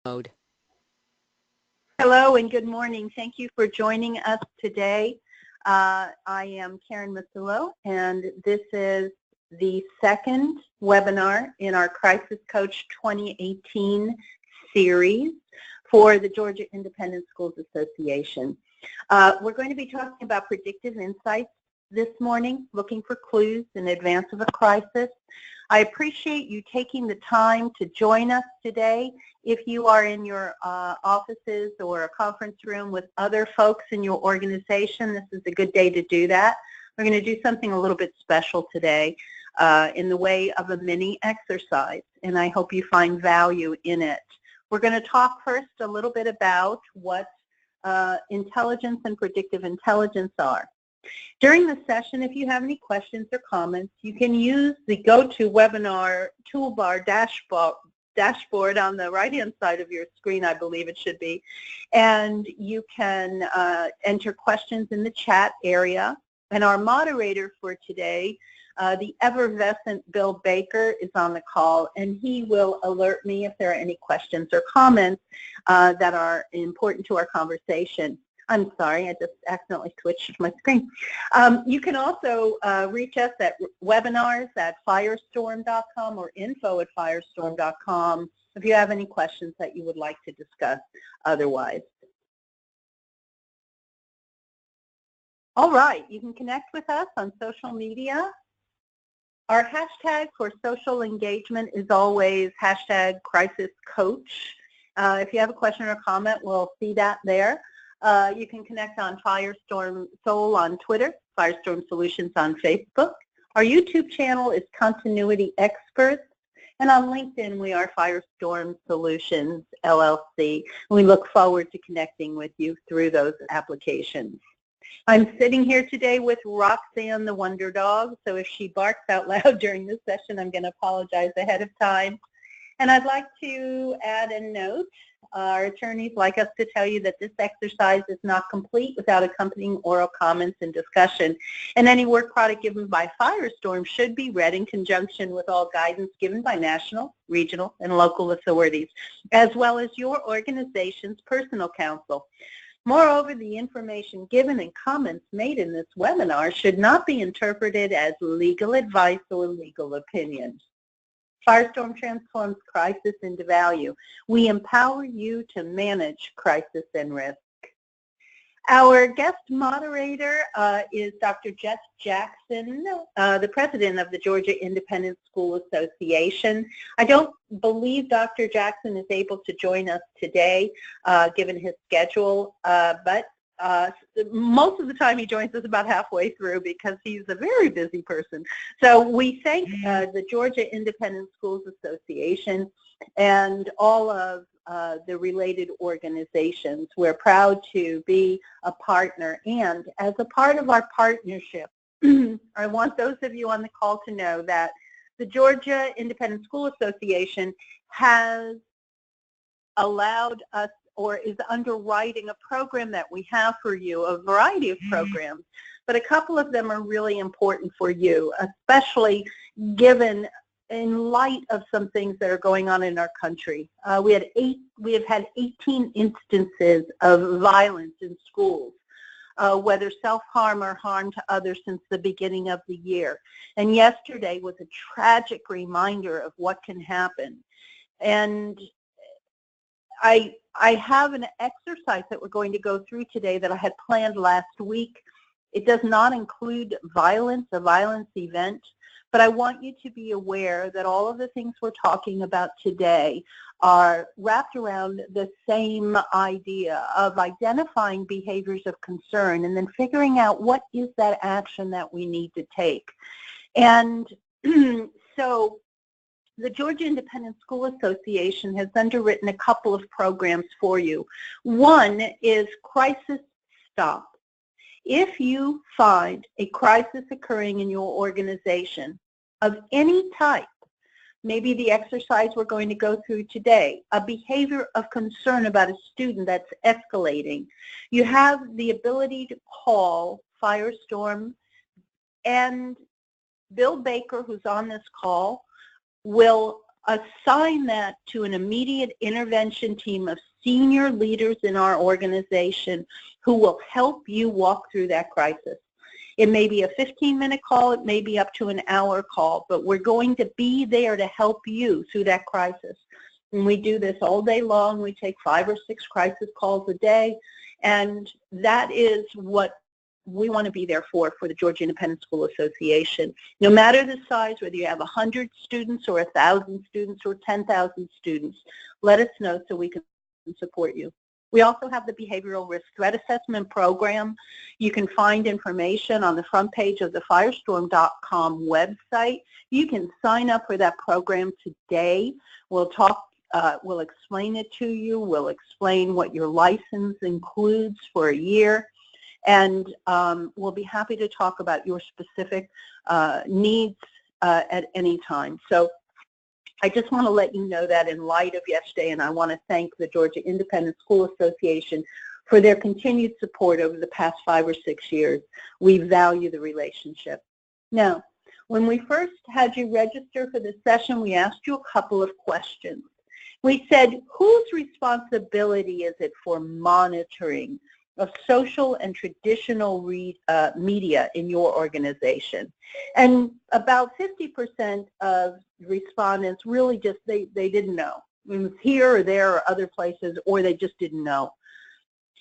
mode. Hello and good morning. Thank you for joining us today. I am Karen Masullo, and this is the second webinar in our Crisis Coach 2018 series for the Georgia Independent Schools Association. We're going to be talking about predictive insights this morning, looking for clues in advance of a crisis. I appreciate you taking the time to join us today. If you are in your offices or a conference room with other folks in your organization, this is a good day to do that. We're going to do something a little bit special today in the way of a mini exercise, and I hope you find value in it. We're going to talk first a little bit about what intelligence and predictive intelligence are. During the session, if you have any questions or comments, you can use the GoToWebinar toolbar dashboard on the right-hand side of your screen, I believe it should be, and you can enter questions in the chat area. And our moderator for today, the effervescent Bill Baker, is on the call, and he will alert me if there are any questions or comments that are important to our conversation. I'm sorry, I just accidentally switched my screen. You can also reach us at webinars@firestorm.com or info@firestorm.com if you have any questions that you would like to discuss otherwise. All right, you can connect with us on social media. Our hashtag for social engagement is always #CrisisCoach. If you have a question or comment, we'll see that there. You can connect on Firestorm Sol on Twitter, Firestorm Solutions on Facebook. Our YouTube channel is Continuity Experts, and on LinkedIn we are Firestorm Solutions LLC. We look forward to connecting with you through those applications. I'm sitting here today with Roxanne the Wonder Dog, so if she barks out loud during this session, I'm going to apologize ahead of time. And I'd like to add a note. Our attorneys like us to tell you that this exercise is not complete without accompanying oral comments and discussion. And any work product given by Firestorm should be read in conjunction with all guidance given by national, regional, and local authorities, as well as your organization's personal counsel. Moreover, the information given and comments made in this webinar should not be interpreted as legal advice or legal opinion. Firestorm transforms crisis into value. We empower you to manage crisis and risk. Our guest moderator is Dr. Jess Jackson, the president of the Georgia Independent School Association. I don't believe Dr. Jackson is able to join us today, given his schedule, but most of the time he joins us about halfway through because he's a very busy person. So we thank the Georgia Independent Schools Association and all of the related organizations. We're proud to be a partner, and as a part of our partnership, I want those of you on the call to know that the Georgia Independent School Association has allowed us or is underwriting a program that we have for you, a variety of programs, but a couple of them are really important for you, especially given in light of some things that are going on in our country. We have had 18 instances of violence in schools, whether self-harm or harm to others since the beginning of the year. And yesterday was a tragic reminder of what can happen. And I have an exercise that we're going to go through today that I had planned last week. It does not include violence, a violence event, but I want you to be aware that all of the things we're talking about today are wrapped around the same idea of identifying behaviors of concern and then figuring out what is that action that we need to take. And so the Georgia Independent School Association has underwritten a couple of programs for you. One is Crisis Stop. If you find a crisis occurring in your organization of any type, maybe the exercise we're going to go through today, a behavior of concern about a student that's escalating, you have the ability to call Firestorm, and Bill Baker, who's on this call, will assign that to an immediate intervention team of senior leaders in our organization who will help you walk through that crisis. It may be a 15-minute call, it may be up to an hour call, but we're going to be there to help you through that crisis. And we do this all day long. We take 5 or 6 crisis calls a day, and that is what we want to be there for the Georgia Independent School Association. No matter the size, whether you have 100 students or 1,000 students or 10,000 students, let us know so we can support you. We also have the Behavioral Risk Threat Assessment Program. You can find information on the front page of the Firestorm.com website. You can sign up for that program today. We'll explain it to you. We'll explain what your license includes for a year. And we'll be happy to talk about your specific needs at any time. So I just want to let you know that in light of yesterday, and I want to thank the Georgia Independent School Association for their continued support over the past 5 or 6 years. We value the relationship. Now, when we first had you register for this session, we asked you a couple of questions. We said, whose responsibility is it for monitoring of social and traditional media in your organization? And about 50% of respondents really just, they didn't know. It was here or there or other places, or they just didn't know.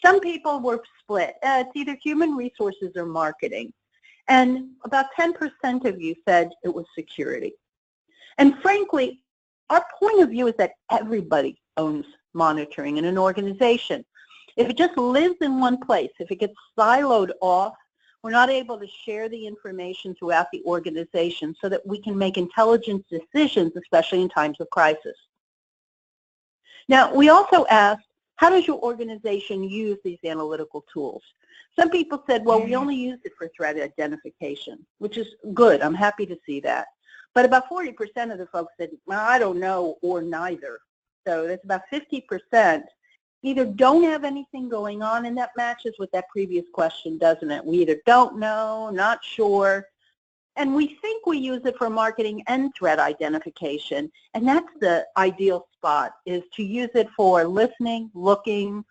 Some people were split. It's either human resources or marketing. And about 10% of you said it was security. And frankly, our point of view is that everybody owns monitoring in an organization. If it just lives in one place, if it gets siloed off, we're not able to share the information throughout the organization so that we can make intelligent decisions, especially in times of crisis. Now, we also asked, how does your organization use these analytical tools? Some people said, well, we only use it for threat identification, which is good. I'm happy to see that. But about 40% of the folks said, well, I don't know, or neither. So that's about 50% either don't have anything going on, and that matches with that previous question, doesn't it? We either don't know, not sure, and we think we use it for marketing and threat identification, and that's the ideal spot, is to use it for listening, looking,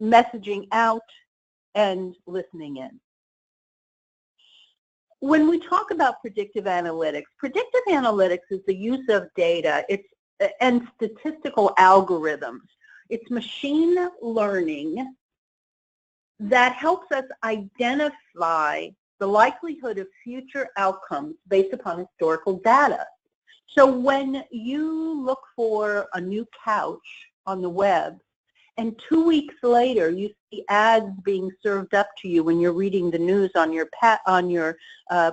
messaging out, and listening in. When we talk about predictive analytics is the use of data and statistical algorithms. It's machine learning that helps us identify the likelihood of future outcomes based upon historical data. So when you look for a new couch on the web, and 2 weeks later you see ads being served up to you when you're reading the news on your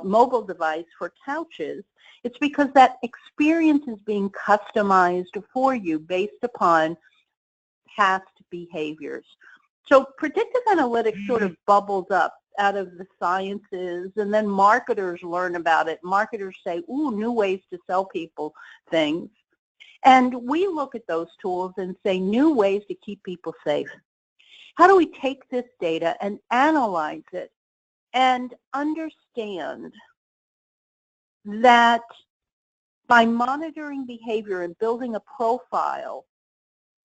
mobile device for couches, it's because that experience is being customized for you based upon past behaviors. So predictive analytics sort of bubbles up out of the sciences, and then marketers learn about it. Marketers say, ooh, new ways to sell people things. And we look at those tools and say, new ways to keep people safe. How do we take this data and analyze it and understand that by monitoring behavior and building a profile,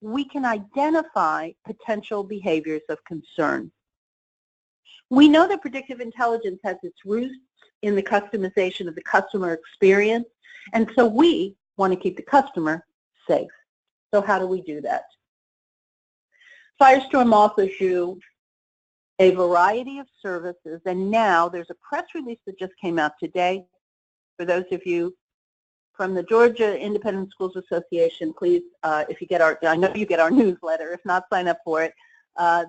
we can identify potential behaviors of concern? We know that predictive intelligence has its roots in the customization of the customer experience, and so we want to keep the customer safe. So how do we do that? Firestorm offers you a variety of services, and now there's a press release that just came out today. For those of you from the Georgia Independent Schools Association, please, if you get I know you get our newsletter, if not, sign up for it.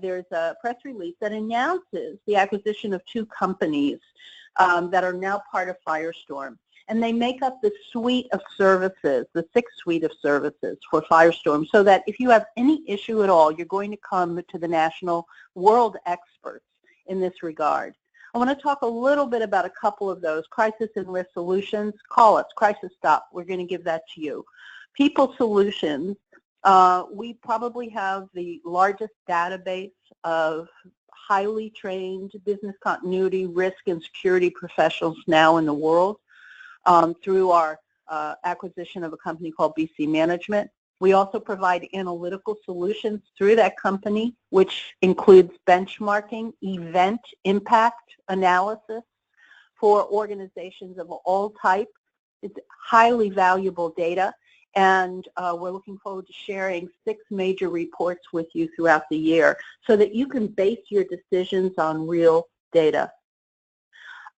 There's a press release that announces the acquisition of 2 companies that are now part of Firestorm. And they make up the suite of services, the 6th suite of services for Firestorm, so that if you have any issue at all, you're going to come to the national world experts in this regard. I want to talk a little bit about a couple of those. Crisis and Risk Solutions, call us, Crisis Stop, we're going to give that to you. People Solutions, we probably have the largest database of highly trained business continuity, risk, and security professionals now in the world. Through our acquisition of a company called BC Management. We also provide analytical solutions through that company, which includes benchmarking, event impact analysis for organizations of all types. It's highly valuable data, and we're looking forward to sharing 6 major reports with you throughout the year so that you can base your decisions on real data.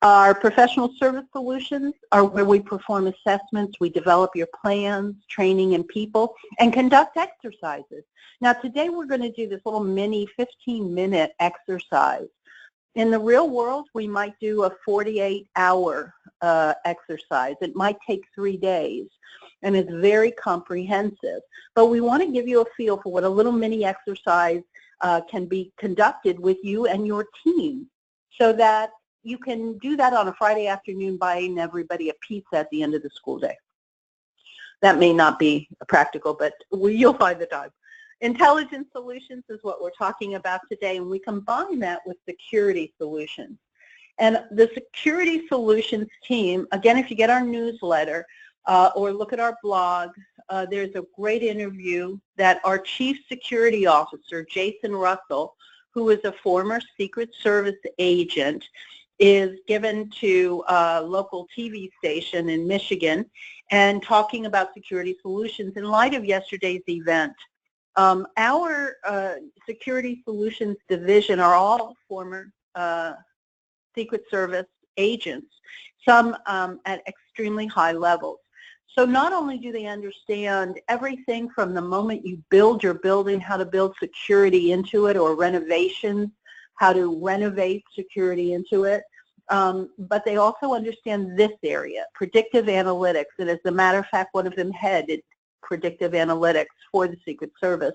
Our professional service solutions are where we perform assessments, we develop your plans, training, and people, and conduct exercises. Now today we're going to do this little mini 15-minute exercise. In the real world, we might do a 48-hour exercise. It might take 3 days, and it's very comprehensive. But we want to give you a feel for what a little mini exercise can be conducted with you and your team, so that you can do that on a Friday afternoon buying everybody a pizza at the end of the school day. That may not be practical, but you'll find the time. Intelligence solutions is what we're talking about today, and we combine that with security solutions. And the security solutions team, again, if you get our newsletter or look at our blog, there's a great interview that our Chief Security Officer, Jason Russell, who is a former Secret Service agent, is given to a local TV station in Michigan and talking about security solutions in light of yesterday's event. Our security solutions division are all former Secret Service agents, some at extremely high levels. So not only do they understand everything from the moment you build your building, how to build security into it, or renovations, how to renovate security into it, but they also understand this area, predictive analytics, and as a matter of fact, one of them headed predictive analytics for the Secret Service.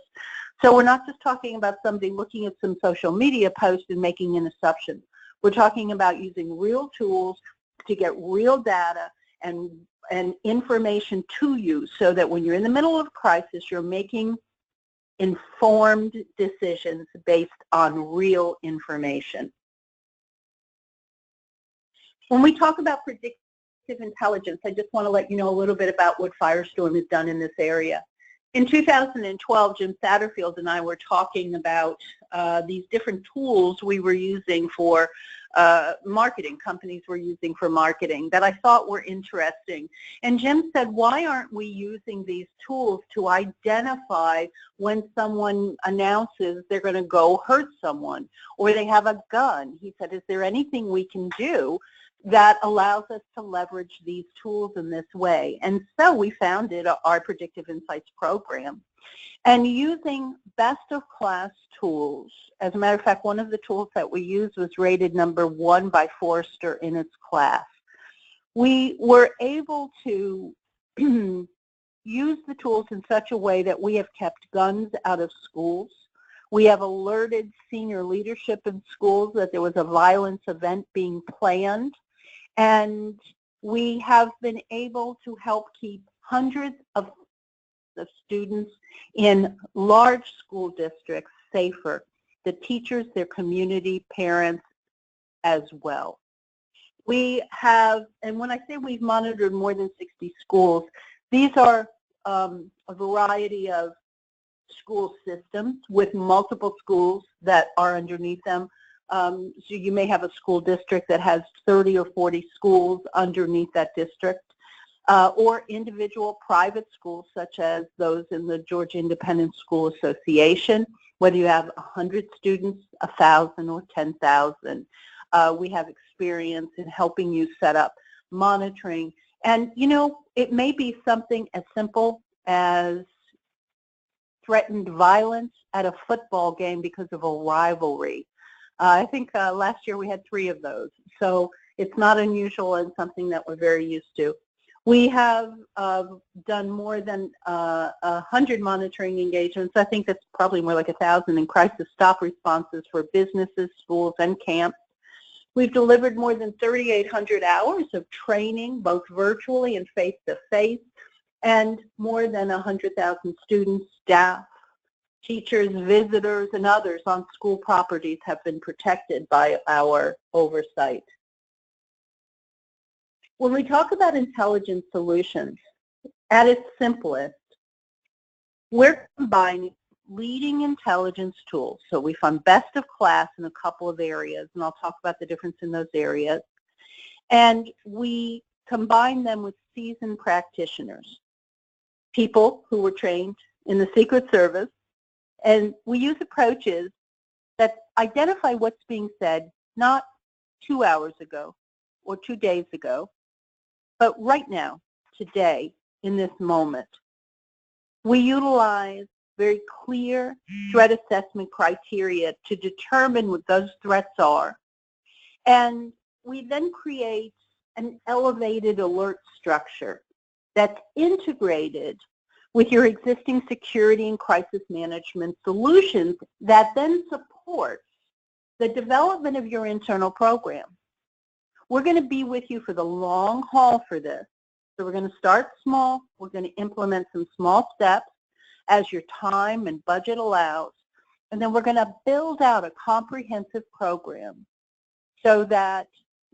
So we're not just talking about somebody looking at some social media post and making an assumption. We're talking about using real tools to get real data and information to you so that when you're in the middle of crisis, you're making informed decisions based on real information. When we talk about predictive intelligence, I just want to let you know a little bit about what Firestorm has done in this area. In 2012, Jim Satterfield and I were talking about these different tools we were using for marketing, companies were using for marketing that I thought were interesting. And Jim said, why aren't we using these tools to identify when someone announces they're going to go hurt someone or they have a gun? He said, is there anything we can do that allows us to leverage these tools in this way? And so we founded our Predictive Insights program. And using best-of-class tools, as a matter of fact, one of the tools that we used was rated #1 by Forrester in its class. We were able to use the tools in such a way that we have kept guns out of schools. We have alerted senior leadership in schools that there was a violence event being planned. And we have been able to help keep hundreds of students in large school districts safer, the teachers, their community, parents as well. We have, and when I say we've monitored more than 60 schools, these are a variety of school systems with multiple schools that are underneath them. So you may have a school district that has 30 or 40 schools underneath that district, or individual private schools such as those in the Georgia Independent School Association, whether you have 100 students, 1,000, or 10,000. We have experience in helping you set up monitoring. And, you know, it may be something as simple as threatened violence at a football game because of a rivalry. I think last year we had 3 of those, so it's not unusual and something that we're very used to. We have done more than 100 monitoring engagements. I think that's probably more like 1,000 in crisis stop responses for businesses, schools, and camps. We've delivered more than 3,800 hours of training, both virtually and face-to-face, and more than 100,000 students, staff, teachers, visitors, and others on school properties have been protected by our oversight. When we talk about intelligence solutions, at its simplest, we're combining leading intelligence tools. So we found best of class in a couple of areas, and I'll talk about the difference in those areas. And we combine them with seasoned practitioners, people who were trained in the Secret Service. And we use approaches that identify what's being said not 2 hours ago or 2 days ago, but right now, today, in this moment. We utilize very clear threat assessment criteria to determine what those threats are. And we then create an elevated alert structure that's integrated with your existing security and crisis management solutions that then supports the development of your internal program. We're going to be with you for the long haul for this. So we're going to start small. We're going to implement some small steps as your time and budget allows. And then we're going to build out a comprehensive program so that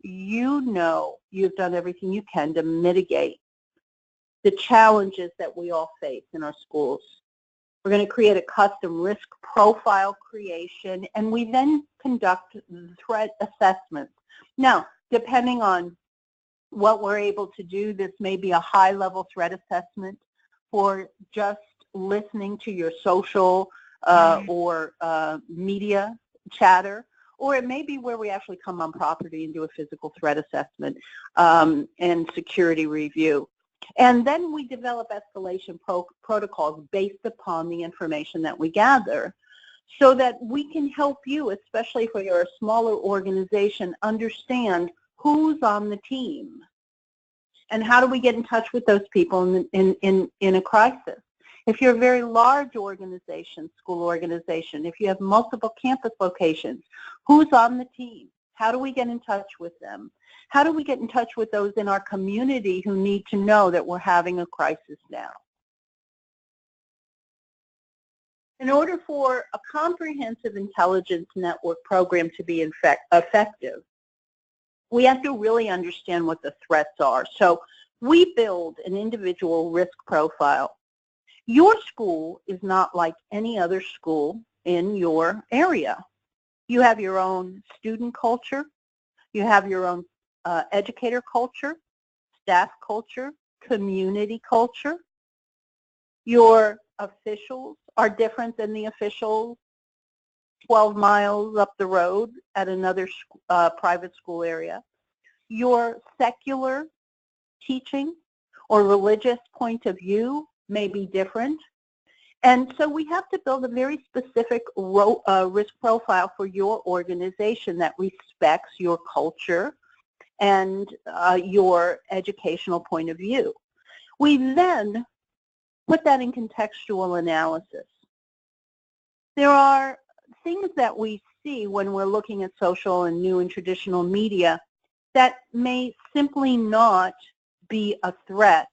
you know you've done everything you can to mitigate the challenges that we all face in our schools. We're going to create a custom risk profile creation, and we then conduct threat assessments. Now, depending on what we're able to do, this may be a high-level threat assessment for just listening to your social or media chatter, or it may be where we actually come on property and do a physical threat assessment and security review. And then we develop escalation protocols based upon the information that we gather so that we can help you, especially for your smaller organization, understand who's on the team and how do we get in touch with those people in a crisis. If you're a very large organization, school organization, if you have multiple campus locations, who's on the team? How do we get in touch with them? How do we get in touch with those in our community who need to know that we're having a crisis now? In order for a comprehensive intelligence network program to be effective, we have to really understand what the threats are. So we build an individual risk profile. Your school is not like any other school in your area. You have your own student culture. You have your own educator culture, staff culture, community culture. Your officials are different than the officials 12 miles up the road at another private school area. Your secular teaching or religious point of view may be different. And so we have to build a very specific risk profile for your organization that respects your culture and your educational point of view. We then put that in contextual analysis. There are things that we see when we're looking at social and new and traditional media that may simply not be a threat,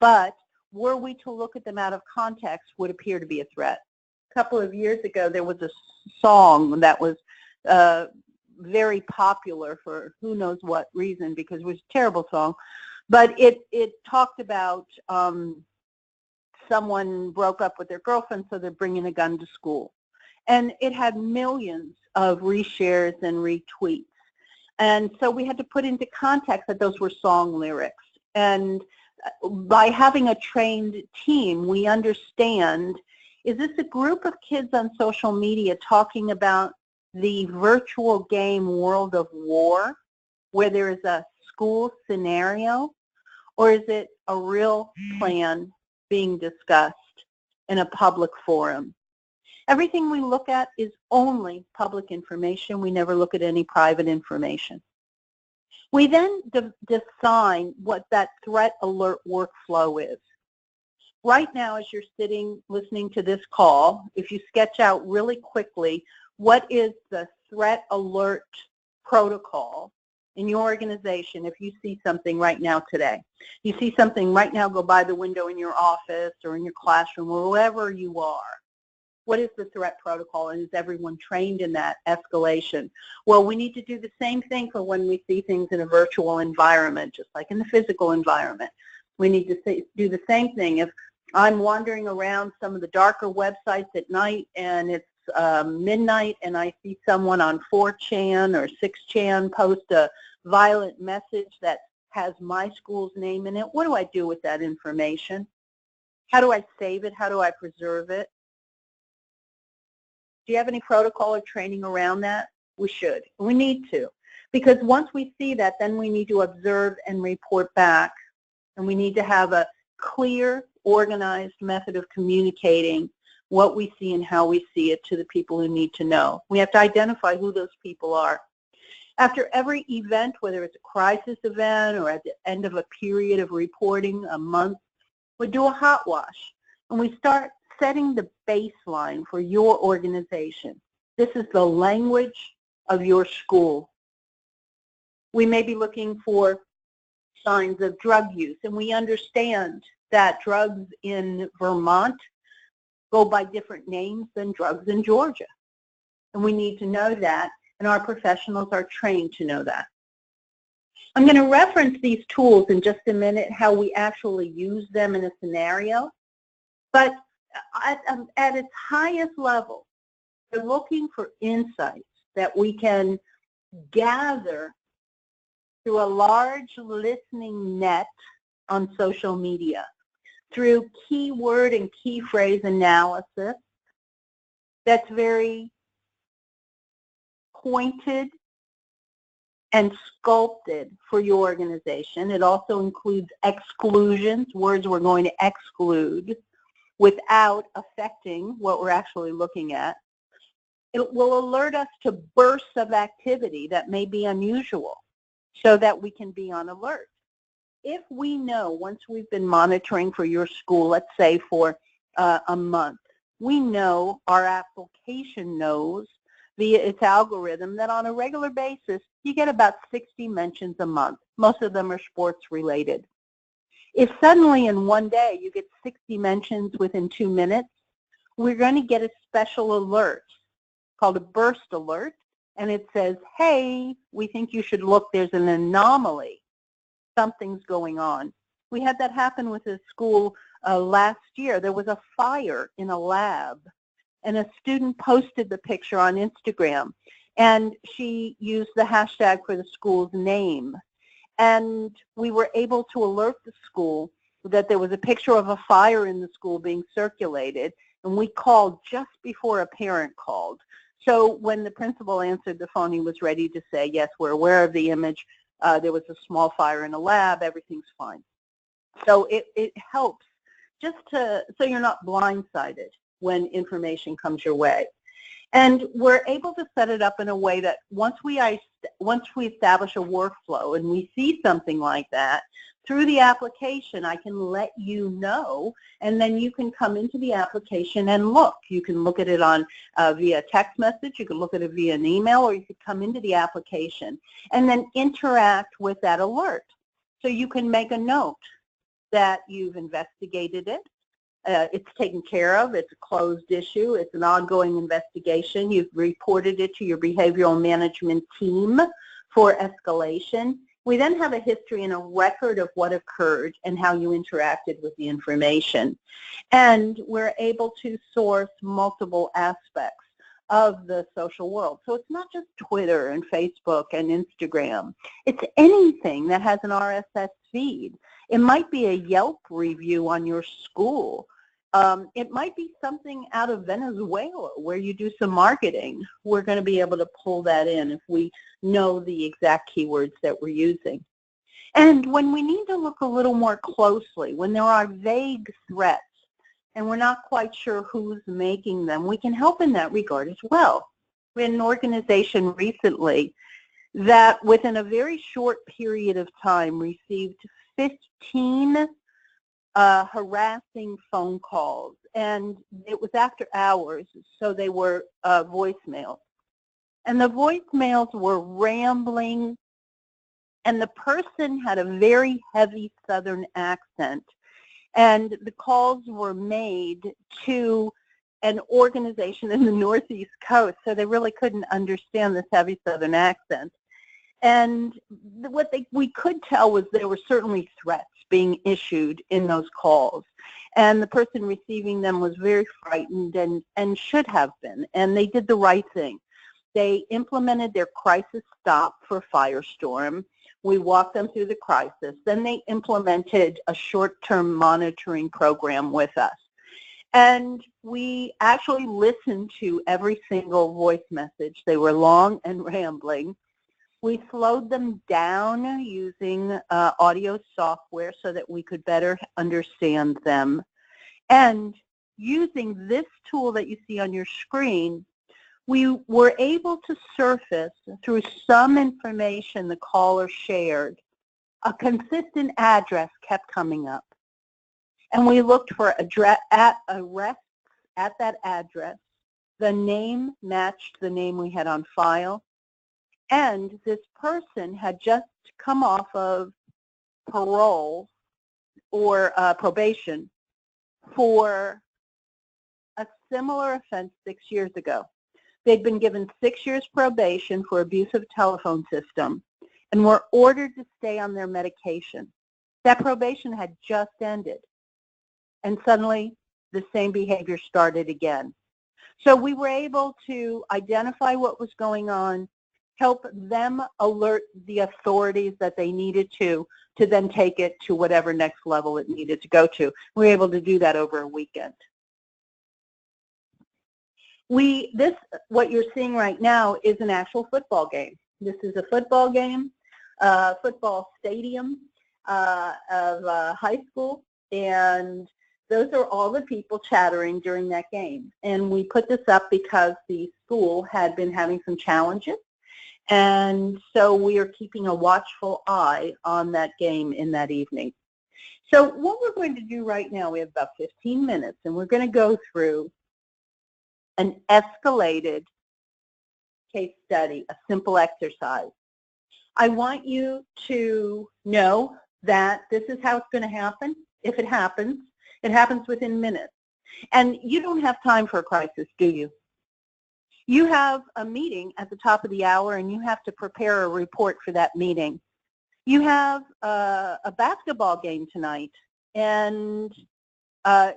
but were we to look at them out of context, would appear to be a threat. A couple of years ago, there was a song that was very popular for who knows what reason, because it was a terrible song, but it talked about someone broke up with their girlfriend, so they're bringing a gun to school. And it had millions of reshares and retweets. And so we had to put into context that those were song lyrics. And by having a trained team, we understand, is this a group of kids on social media talking about the virtual game World of War, where there is a school scenario, or is it a real plan being discussed in a public forum? Everything we look at is only public information. We never look at any private information. We then define what that threat alert workflow is. Right now, as you're sitting listening to this call, if you sketch out really quickly what is the threat alert protocol in your organization, if you see something right now today. You see something right now go by the window in your office or in your classroom or wherever you are. What is the threat protocol, and is everyone trained in that escalation? Well, we need to do the same thing for when we see things in a virtual environment, just like in the physical environment. We need to do the same thing. If I'm wandering around some of the darker websites at night and it's midnight and I see someone on 4chan or 6chan post a violent message that has my school's name in it, what do I do with that information? How do I save it? How do I preserve it? Do you have any protocol or training around that? We should. We need to. Because once we see that, then we need to observe and report back. And we need to have a clear, organized method of communicating what we see and how we see it to the people who need to know. We have to identify who those people are. After every event, whether it's a crisis event or at the end of a period of reporting, a month, we do a hot wash. And we start setting the baseline for your organization. This is the language of your school. We may be looking for signs of drug use, and we understand that drugs in Vermont go by different names than drugs in Georgia. And we need to know that, and our professionals are trained to know that. I'm going to reference these tools in just a minute, how we actually use them in a scenario. But at its highest level, we're looking for insights that we can gather through a large listening net on social media, through keyword and key phrase analysis that's very pointed and sculpted for your organization. It also includes exclusions, words we're going to exclude without affecting what we're actually looking at. It will alert us to bursts of activity that may be unusual so that we can be on alert. If we know, once we've been monitoring for your school, let's say for a month, we know our application knows via its algorithm that on a regular basis, you get about 60 mentions a month. Most of them are sports related. If suddenly in one day you get 60 mentions within 2 minutes, we're going to get a special alert called a burst alert, and it says, hey, we think you should look, there's an anomaly. Something's going on. We had that happen with a school last year. There was a fire in a lab, and a student posted the picture on Instagram, and she used the hashtag for the school's name. And we were able to alert the school that there was a picture of a fire in the school being circulated, and we called just before a parent called. So when the principal answered the phone, he was ready to say, yes, we're aware of the image. There was a small fire in a lab. Everything's fine. So it helps just so you're not blindsided when information comes your way. And we're able to set it up in a way that once we establish a workflow and we see something like that, through the application, I can let you know, and then you can come into the application and look. You can look at it on via text message, you can look at it via an email, or you could come into the application and then interact with that alert. So you can make a note that you've investigated it. It's taken care of, it's a closed issue, it's an ongoing investigation, you've reported it to your behavioral management team for escalation. We then have a history and a record of what occurred and how you interacted with the information. And we're able to source multiple aspects of the social world. So it's not just Twitter and Facebook and Instagram. It's anything that has an RSS feed. It might be a Yelp review on your school. It might be something out of Venezuela where you do some marketing. We're going to be able to pull that in if we know the exact keywords that we're using. And when we need to look a little more closely, when there are vague threats and we're not quite sure who's making them, we can help in that regard as well. We had an organization recently that within a very short period of time received 15 harassing phone calls, and it was after hours, so they were voicemails. And the voicemails were rambling, and the person had a very heavy Southern accent, and the calls were made to an organization in the Northeast Coast, so they really couldn't understand this heavy Southern accent. And what we could tell was there were certainly threats being issued in those calls. And the person receiving them was very frightened and should have been. And they did the right thing. They implemented their crisis stop for Firestorm. We walked them through the crisis. Then they implemented a short-term monitoring program with us. And we actually listened to every single voice message. They were long and rambling. We slowed them down using audio software so that we could better understand them. And using this tool that you see on your screen, we were able to surface through some information the caller shared. A consistent address kept coming up. And we looked for arrests at that address. The name matched the name we had on file. And this person had just come off of parole or probation for a similar offense 6 years ago. They'd been given 6 years probation for abuse of telephone system and were ordered to stay on their medication. That probation had just ended, and suddenly the same behavior started again. So we were able to identify what was going on, help them alert the authorities that they needed to then take it to whatever next level it needed to go to. We were able to do that over a weekend. What you're seeing right now is an actual football game. This is a football game, football stadium of high school, and those are all the people chattering during that game. And we put this up because the school had been having some challenges. And so we are keeping a watchful eye on that game in that evening. So what we're going to do right now, we have about 15 minutes, and we're going to go through an escalated case study, a simple exercise. I want you to know that this is how it's going to happen. If it happens within minutes. And you don't have time for a crisis, do you? You have a meeting at the top of the hour, and you have to prepare a report for that meeting. You have a basketball game tonight, and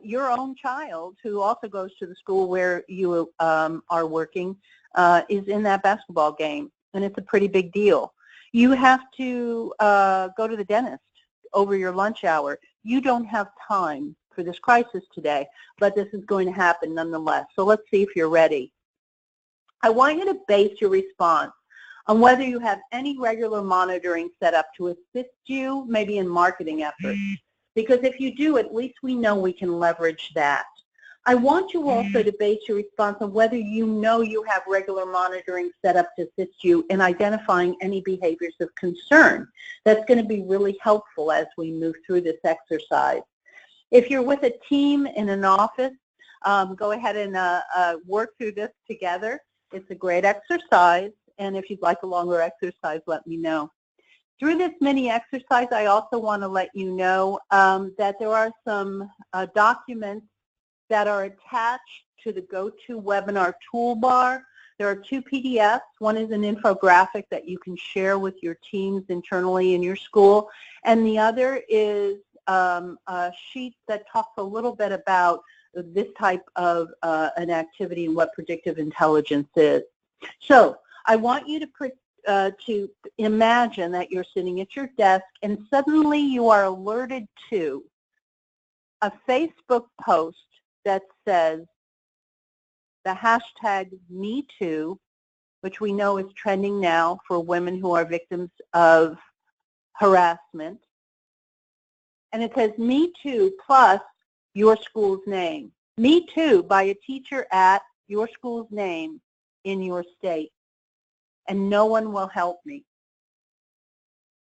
your own child, who also goes to the school where you are working, is in that basketball game, and it's a pretty big deal. You have to go to the dentist over your lunch hour. You don't have time for this crisis today, but this is going to happen nonetheless. So let's see if you're ready. I want you to base your response on whether you have any regular monitoring set up to assist you maybe in marketing efforts. Because if you do, at least we know we can leverage that. I want you also to base your response on whether you know you have regular monitoring set up to assist you in identifying any behaviors of concern. That's going to be really helpful as we move through this exercise. If you're with a team in an office, go ahead and work through this together. It's a great exercise, and if you'd like a longer exercise, let me know. Through this mini exercise, I also want to let you know that there are some documents that are attached to the GoToWebinar toolbar. There are 2 PDFs. One is an infographic that you can share with your teams internally in your school, and the other is a sheet that talks a little bit about this type of an activity and what predictive intelligence is. So I want you to imagine that you're sitting at your desk and suddenly you are alerted to a Facebook post that says the hashtag #MeToo, which we know is trending now for women who are victims of harassment. And it says #MeToo plus your school's name. Me Too by a teacher at your school's name in your state. And no one will help me.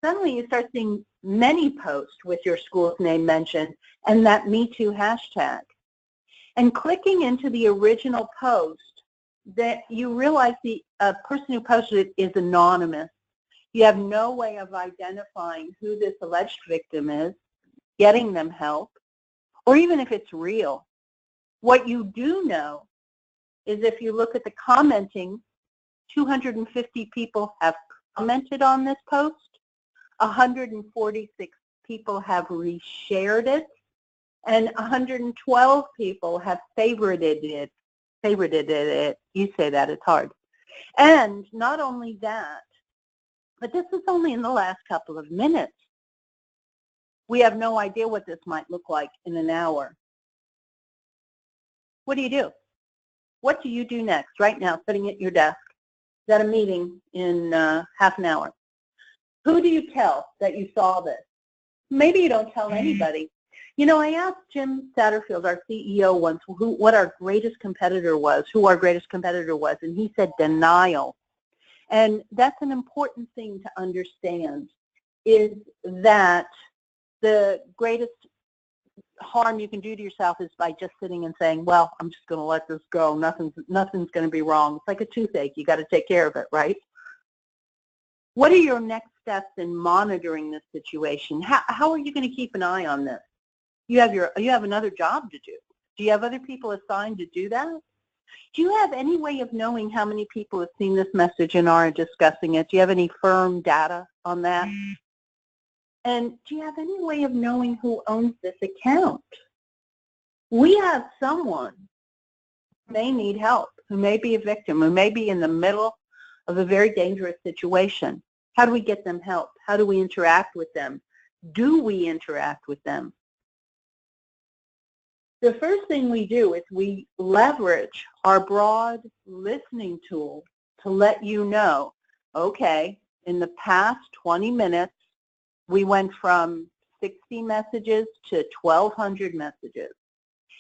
Suddenly you start seeing many posts with your school's name mentioned and that #MeToo hashtag. And clicking into the original post, that you realize the person who posted it is anonymous. You have no way of identifying who this alleged victim is, getting them help, or even if it's real. What you do know is if you look at the commenting, 250 people have commented on this post, 146 people have reshared it, and 112 people have favorited it. You say that, it's hard. And not only that, but this is only in the last couple of minutes. We have no idea what this might look like in an hour. What do you do? What do you do next, right now, sitting at your desk? Is at a meeting in half an hour. Who do you tell that you saw this? Maybe you don't tell anybody. You know, I asked Jim Satterfield, our CEO, once what our greatest competitor was, who our greatest competitor was, and he said denial. And that's an important thing to understand, is that the greatest harm you can do to yourself is by just sitting and saying, well, I'm just going to let this go. Nothing's going to be wrong. It's like a toothache. You got to take care of it, right? What are your next steps in monitoring this situation? How are you going to keep an eye on this? You have another job to do. Do you have other people assigned to do that? Do you have any way of knowing how many people have seen this message and are discussing it? Do you have any firm data on that? And do you have any way of knowing who owns this account? We have someone who may need help, who may be a victim, who may be in the middle of a very dangerous situation. How do we get them help? How do we interact with them? Do we interact with them? The first thing we do is we leverage our broad listening tool to let you know, okay, in the past 20 minutes, we went from 60 messages to 1,200 messages.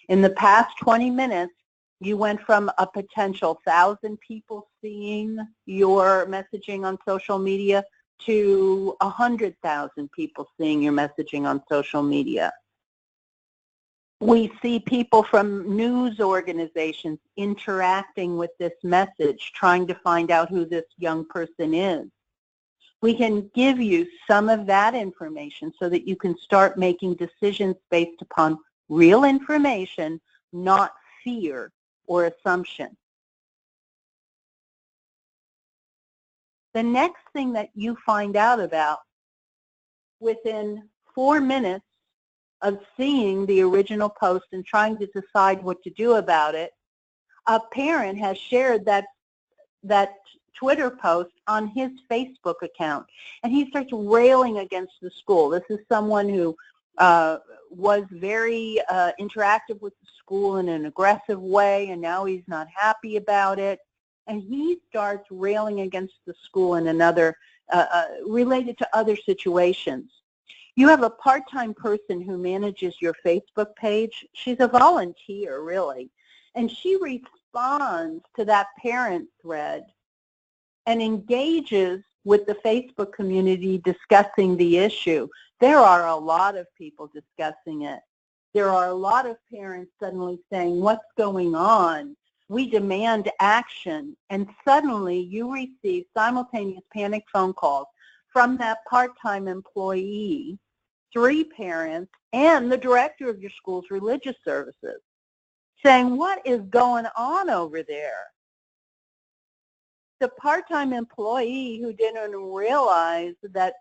In the past 20 minutes, you went from a potential 1,000 people seeing your messaging on social media to 100,000 people seeing your messaging on social media. We see people from news organizations interacting with this message, trying to find out who this young person is. We can give you some of that information so that you can start making decisions based upon real information, not fear or assumption. The next thing that you find out about within 4 minutes of seeing the original post and trying to decide what to do about it, a parent has shared that Twitter post on his Facebook account, and he starts railing against the school. This is someone who was very interactive with the school in an aggressive way, and now he's not happy about it. And he starts railing against the school in another, related to other situations. You have a part-time person who manages your Facebook page. She's a volunteer, really, and she responds to that parent thread and engages with the Facebook community discussing the issue. There are a lot of people discussing it. There are a lot of parents suddenly saying, what's going on? We demand action. And suddenly you receive simultaneous panic phone calls from that part-time employee, 3 parents, and the director of your school's religious services saying, what is going on over there? The part-time employee who didn't realize that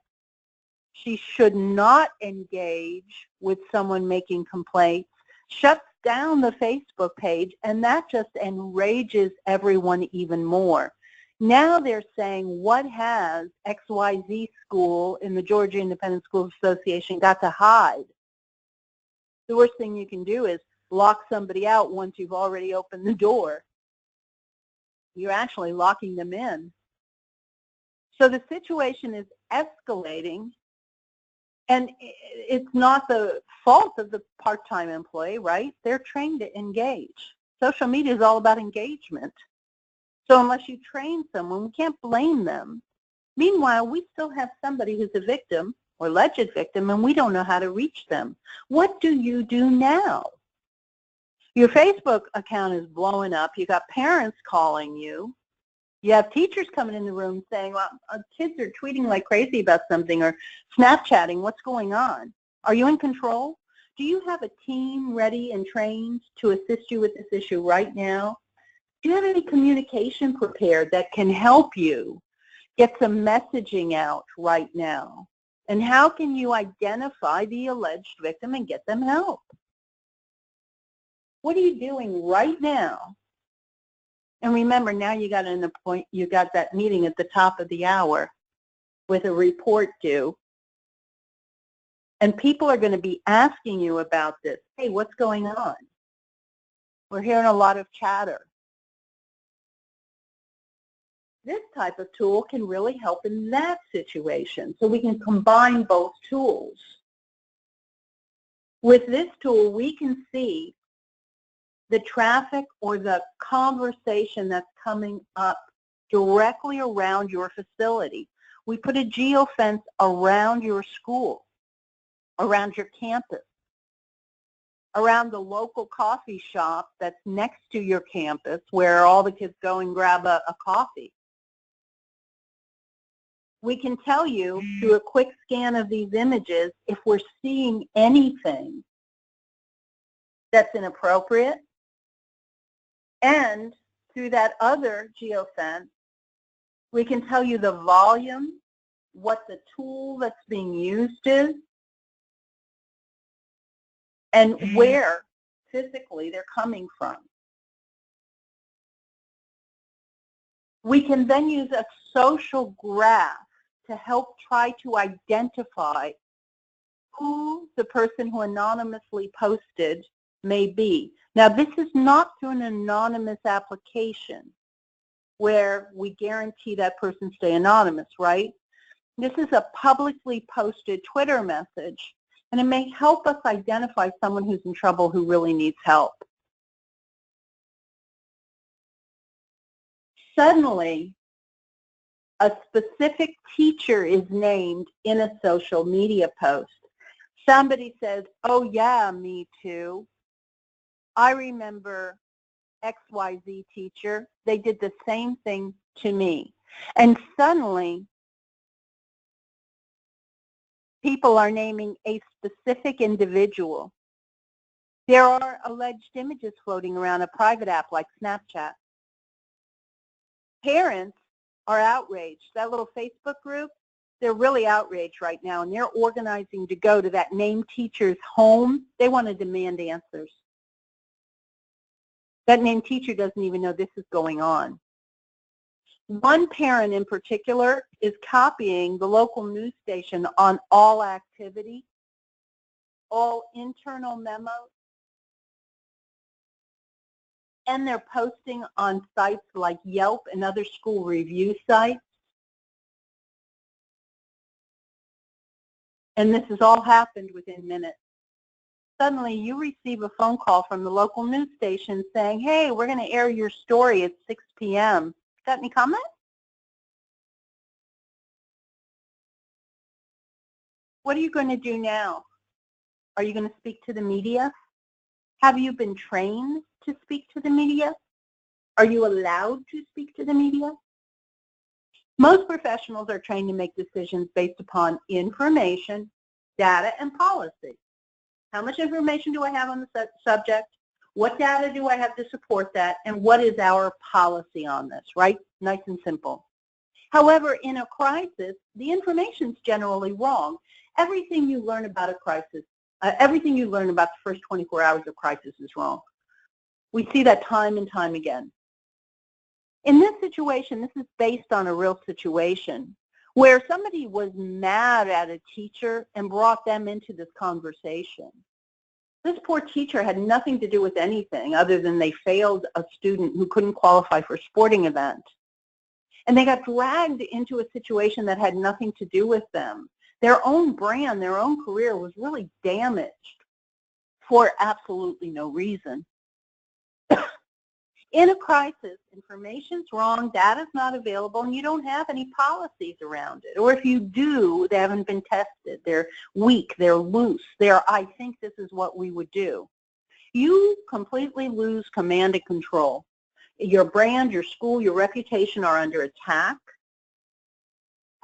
she should not engage with someone making complaints shuts down the Facebook page, and that just enrages everyone even more. Now they're saying, what has XYZ school in the Georgia Independent School Association got to hide? The worst thing you can do is lock somebody out once you've already opened the door. You're actually locking them in. So the situation is escalating, and it's not the fault of the part-time employee, right? They're trained to engage. Social media is all about engagement. So unless you train someone, we can't blame them. Meanwhile, we still have somebody who's a victim or alleged victim, and we don't know how to reach them. What do you do now? Your Facebook account is blowing up. You got parents calling you. You have teachers coming in the room saying, well, kids are tweeting like crazy about something or Snapchatting. What's going on? Are you in control? do you have a team ready and trained to assist you with this issue right now? Do you have any communication prepared that can help you get some messaging out right now? And how can you identify the alleged victim and get them help? What are you doing right now? And remember, now you got that meeting at the top of the hour with a report due. And people are going to be asking you about this. Hey, what's going on? We're hearing a lot of chatter. This type of tool can really help in that situation. So we can combine both tools. With this tool, we can see the traffic or the conversation that's coming up directly around your facility. We put a geo-fence around your school, around your campus, around the local coffee shop that's next to your campus where all the kids go and grab a coffee. We can tell you through a quick scan of these images if we're seeing anything that's inappropriate. And through that other geo-fence, we can tell you the volume, what the tool that's being used is, and where physically they're coming from. We can then use a social graph to help try to identify who the person who anonymously posted may be. Now, this is not through an anonymous application where we guarantee that person stay anonymous, right? This is a publicly posted Twitter message, and it may help us identify someone who's in trouble who really needs help. Suddenly, a specific teacher is named in a social media post. Somebody says, oh yeah, me too. I remember XYZ teacher. They did the same thing to me. And suddenly, people are naming a specific individual. There are alleged images floating around a private app like Snapchat. Parents are outraged. That little Facebook group, they're really outraged right now, and they're organizing to go to that named teacher's home. They want to demand answers. That named teacher doesn't even know this is going on. One parent in particular is copying the local news station on all activity, all internal memos, and they're posting on sites like Yelp and other school review sites. And this has all happened within minutes. Suddenly, you receive a phone call from the local news station saying, hey, we're going to air your story at 6 p.m. Got any comment? What are you going to do now? Are you going to speak to the media? Have you been trained to speak to the media? Are you allowed to speak to the media? Most professionals are trained to make decisions based upon information, data, and policy. How much information do I have on the subject? What data do I have to support that? And what is our policy on this, right? Nice and simple. However, in a crisis, the information's generally wrong. Everything you learn about a crisis, everything you learn about the first 24 hours of crisis is wrong. We see that time and time again. In this situation, this is based on a real situation where somebody was mad at a teacher and brought them into this conversation. This poor teacher had nothing to do with anything other than they failed a student who couldn't qualify for a sporting event. And they got dragged into a situation that had nothing to do with them. Their own brand, their own career was really damaged for absolutely no reason. In a crisis, information's wrong, data's not available, and you don't have any policies around it. Or if you do, they haven't been tested. They're weak, they're loose, I think this is what we would do. You completely lose command and control. Your brand, your school, your reputation are under attack.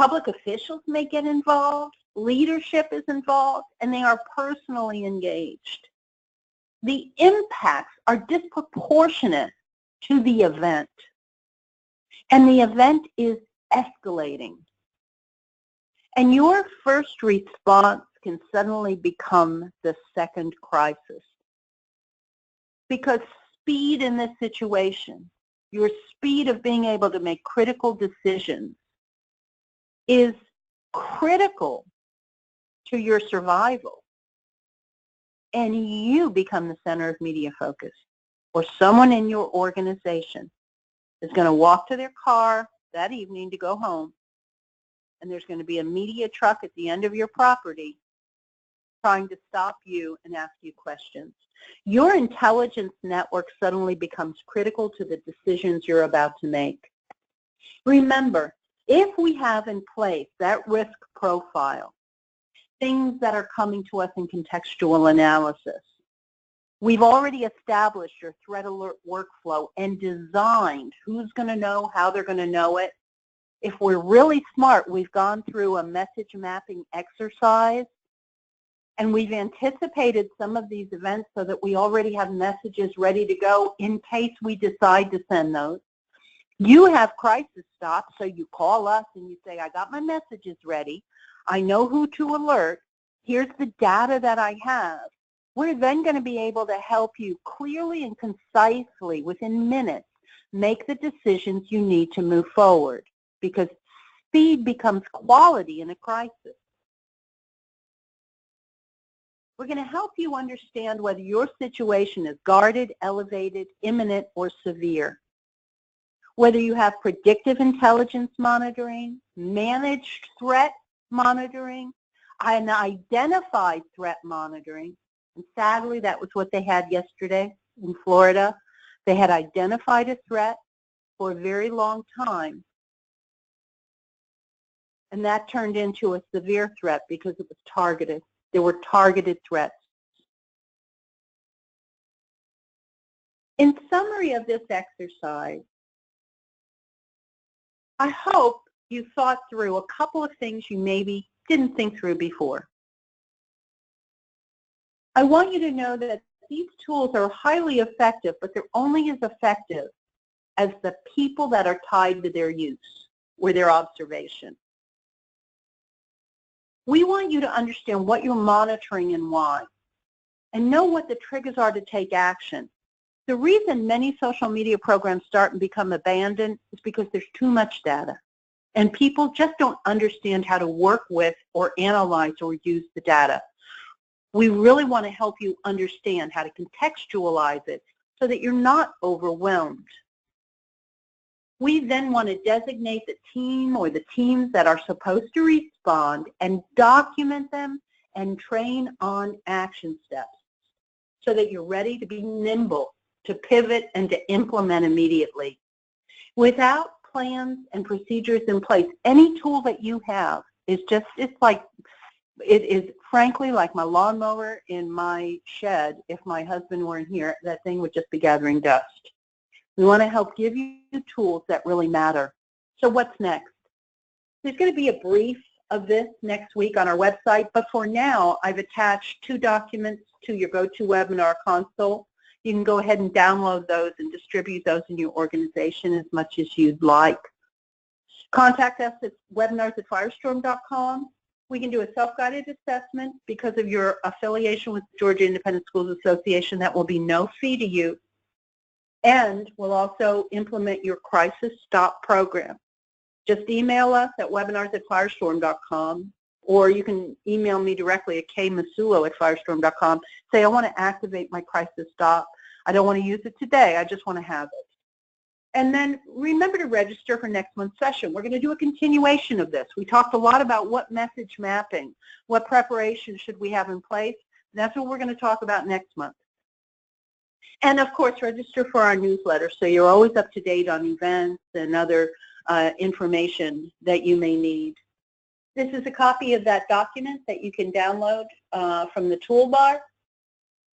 Public officials may get involved, leadership is involved, and they are personally engaged. The impacts are disproportionate to the event, and the event is escalating. And your first response can suddenly become the second crisis. Because speed in this situation, your speed of being able to make critical decisions, is critical to your survival. And you become the center of media focus, or someone in your organization is going to walk to their car that evening to go home, and there's going to be a media truck at the end of your property trying to stop you and ask you questions. Your intelligence network suddenly becomes critical to the decisions you're about to make. Remember, if we have in place that risk profile, things that are coming to us in contextual analysis, we've already established your threat alert workflow and designed who's going to know, how they're going to know it. If we're really smart, we've gone through a message mapping exercise, and we've anticipated some of these events so that we already have messages ready to go in case we decide to send those. You have crisis stops, so you call us and you say, I got my messages ready. I know who to alert. Here's the data that I have. We're then going to be able to help you clearly and concisely within minutes make the decisions you need to move forward, because speed becomes quality in a crisis. We're going to help you understand whether your situation is guarded, elevated, imminent, or severe. Whether you have predictive intelligence monitoring, managed threat monitoring, and identified threat monitoring. And sadly, that was what they had yesterday in Florida. They had identified a threat for a very long time, and that turned into a severe threat because it was targeted. There were targeted threats. In summary of this exercise, I hope you thought through a couple of things you maybe didn't think through before. I want you to know that these tools are highly effective, but they're only as effective as the people that are tied to their use or their observation. We want you to understand what you're monitoring and why, and know what the triggers are to take action. The reason many social media programs start and become abandoned is because there's too much data, and people just don't understand how to work with or analyze or use the data. We really want to help you understand how to contextualize it so that you're not overwhelmed. We then want to designate the team or the teams that are supposed to respond and document them and train on action steps so that you're ready to be nimble, to pivot, and to implement immediately. Without plans and procedures in place, any tool that you have is just, it is frankly like my lawnmower in my shed. If my husband weren't here, that thing would just be gathering dust. We want to help give you tools that really matter. So what's next? There's going to be a brief of this next week on our website, but for now, I've attached 2 documents to your GoToWebinar console. You can go ahead and download those and distribute those in your organization as much as you'd like. Contact us at webinars@firestorm.com. We can do a self-guided assessment because of your affiliation with the Georgia Independent Schools Association. That will be no fee to you. And we'll also implement your crisis stop program. Just email us at webinars@firestorm.com, or you can email me directly at kmasullo@firestorm.com. Say, I want to activate my crisis stop. I don't want to use it today. I just want to have it. And then remember to register for next month's session. We're going to do a continuation of this. We talked a lot about what message mapping, what preparation should we have in place. That's what we're going to talk about next month. And of course, register for our newsletter so you're always up to date on events and other information that you may need. This is a copy of that document that you can download from the toolbar.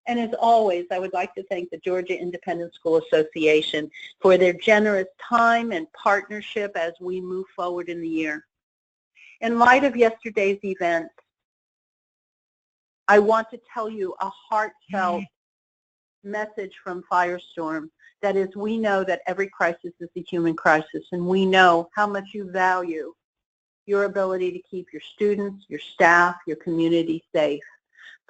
And as always, I would like to thank the Georgia Independent School Association for their generous time and partnership as we move forward in the year. In light of yesterday's event, I want to tell you a heartfelt message from Firestorm. That is, we know that every crisis is a human crisis, and we know how much you value your ability to keep your students, your staff, your community safe.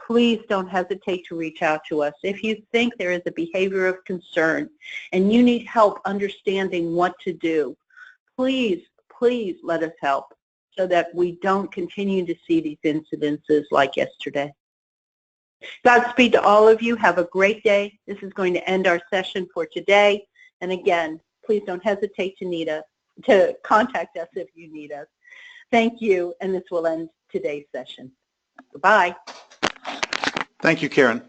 Please don't hesitate to reach out to us. If you think there is a behavior of concern and you need help understanding what to do, please, please let us help so that we don't continue to see these incidences like yesterday. Godspeed to all of you. Have a great day. This is going to end our session for today. And again, please don't hesitate to contact us if you need us. Thank you, and this will end today's session. Goodbye. Thank you, Karen.